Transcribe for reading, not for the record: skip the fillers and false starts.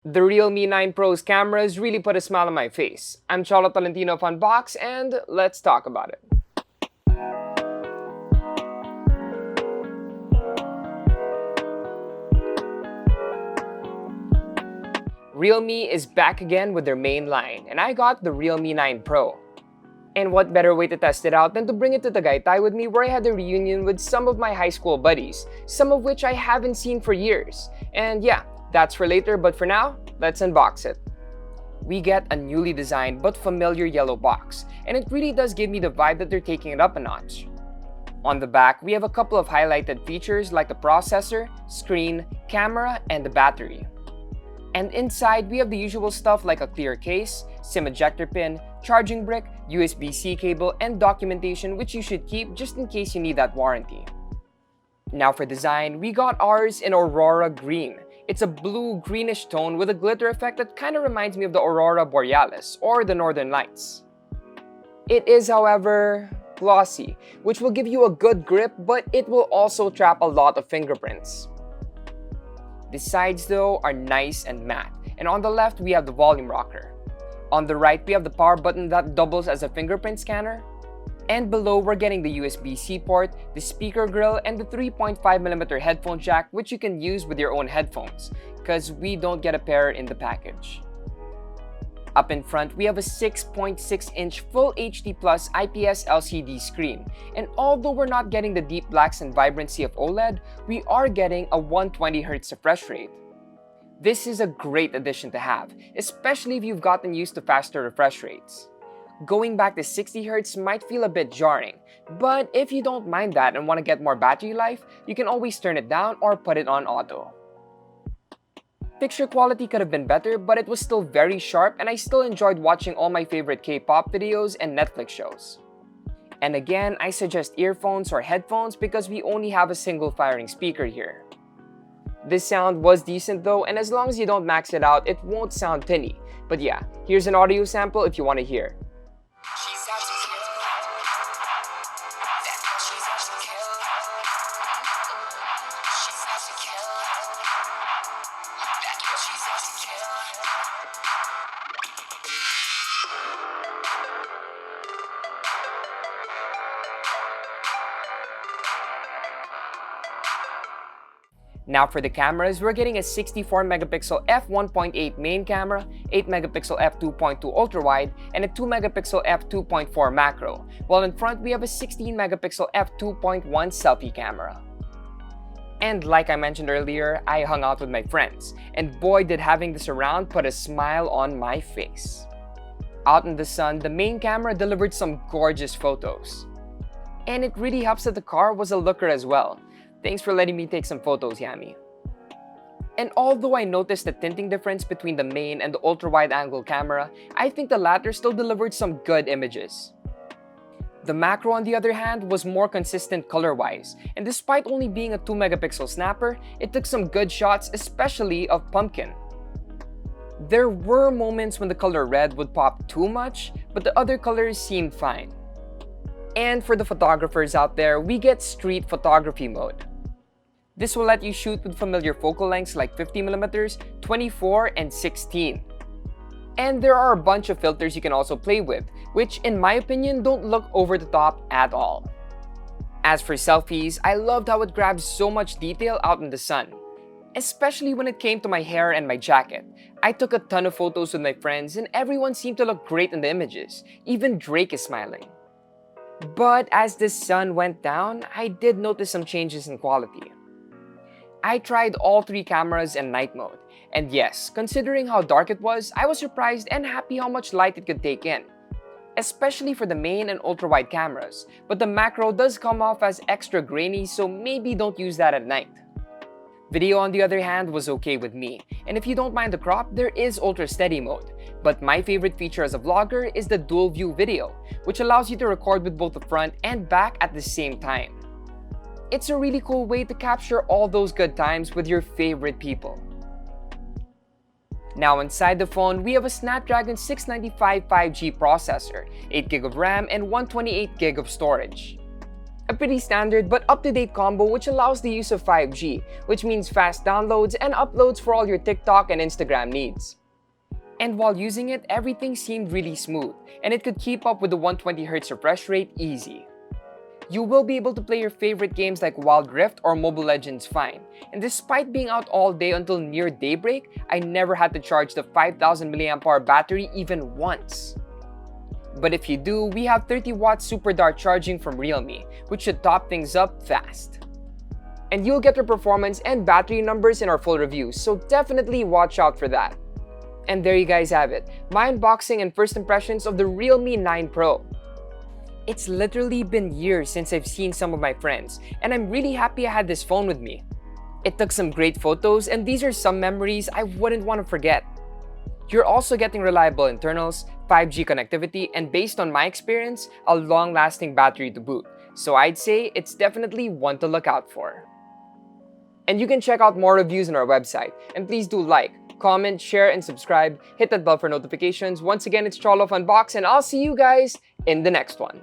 The Realme 9 Pro's cameras really put a smile on my face. I'm Cholo Tolentino of Unbox, and let's talk about it. Realme is back again with their main line, and I got the Realme 9 Pro. And what better way to test it out than to bring it to Tagaytay with me, where I had a reunion with some of my high school buddies, some of which I haven't seen for years. And yeah, that's for later, but for now, let's unbox it. We get a newly designed but familiar yellow box, and it really does give me the vibe that they're taking it up a notch. On the back, we have a couple of highlighted features like the processor, screen, camera, and the battery. And inside, we have the usual stuff like a clear case, SIM ejector pin, charging brick, USB-C cable, and documentation which you should keep just in case you need that warranty. Now for design, we got ours in Aurora Green. It's a blue-greenish tone with a glitter effect that kind of reminds me of the Aurora Borealis or the Northern Lights. It is, however, glossy, which will give you a good grip, but it will also trap a lot of fingerprints. The sides though are nice and matte, and on the left we have the volume rocker. On the right we have the power button that doubles as a fingerprint scanner. And below we're getting the USB-C port, the speaker grill, and the 3.5mm headphone jack which you can use with your own headphones, cause we don't get a pair in the package. Up in front, we have a 6.6-inch Full HD Plus IPS LCD screen, and although we're not getting the deep blacks and vibrancy of OLED, we are getting a 120Hz refresh rate. This is a great addition to have, especially if you've gotten used to faster refresh rates. Going back to 60Hz might feel a bit jarring, but if you don't mind that and want to get more battery life, you can always turn it down or put it on auto. Picture quality could have been better, but it was still very sharp and I still enjoyed watching all my favorite K-pop videos and Netflix shows. And again, I suggest earphones or headphones because we only have a single firing speaker here. This sound was decent though, and as long as you don't max it out, it won't sound tinny. But yeah, here's an audio sample if you want to hear. Now for the cameras, we're getting a 64MP f1.8 main camera, 8MP f2.2 ultra-wide, and a 2MP f2.4 macro, while in front we have a 16MP f2.1 selfie camera. And like I mentioned earlier, I hung out with my friends, and boy did having this around put a smile on my face. Out in the sun, the main camera delivered some gorgeous photos. And it really helps that the car was a looker as well. Thanks for letting me take some photos, Yami. And although I noticed the tinting difference between the main and the ultra-wide angle camera, I think the latter still delivered some good images. The macro, on the other hand, was more consistent color-wise, and despite only being a 2MP snapper, it took some good shots, especially of Pumpkin. There were moments when the color red would pop too much, but the other colors seemed fine. And for the photographers out there, we get street photography mode. This will let you shoot with familiar focal lengths like 50mm, 24, and 16. And there are a bunch of filters you can also play with, which in my opinion don't look over the top at all. As for selfies, I loved how it grabs so much detail out in the sun. Especially when it came to my hair and my jacket. I took a ton of photos with my friends and everyone seemed to look great in the images. Even Drake is smiling. But as the sun went down, I did notice some changes in quality. I tried all three cameras in night mode, and yes, considering how dark it was, I was surprised and happy how much light it could take in. Especially for the main and ultra-wide cameras, but the macro does come off as extra grainy, so maybe don't use that at night. Video on the other hand was okay with me, and if you don't mind the crop, there is ultra steady mode. But my favorite feature as a vlogger is the dual view video, which allows you to record with both the front and back at the same time. It's a really cool way to capture all those good times with your favorite people. Now inside the phone, we have a Snapdragon 695 5G processor, 8GB of RAM, and 128GB of storage. A pretty standard but up-to-date combo which allows the use of 5G, which means fast downloads and uploads for all your TikTok and Instagram needs. And while using it, everything seemed really smooth, and it could keep up with the 120Hz refresh rate easy. You will be able to play your favorite games like Wild Rift or Mobile Legends fine, and despite being out all day until near daybreak, I never had to charge the 5000 mAh battery even once. But if you do, we have 30-watt super dart charging from Realme, which should top things up fast. And you'll get the performance and battery numbers in our full review, so definitely watch out for that. And there you guys have it, my unboxing and first impressions of the Realme 9 Pro. It's literally been years since I've seen some of my friends, and I'm really happy I had this phone with me. It took some great photos, and these are some memories I wouldn't want to forget. You're also getting reliable internals, 5G connectivity, and based on my experience, a long-lasting battery to boot. So I'd say it's definitely one to look out for. And you can check out more reviews on our website, and please do like, comment, share, and subscribe. Hit that bell for notifications. Once again, it's Cholo of Unbox, and I'll see you guys in the next one.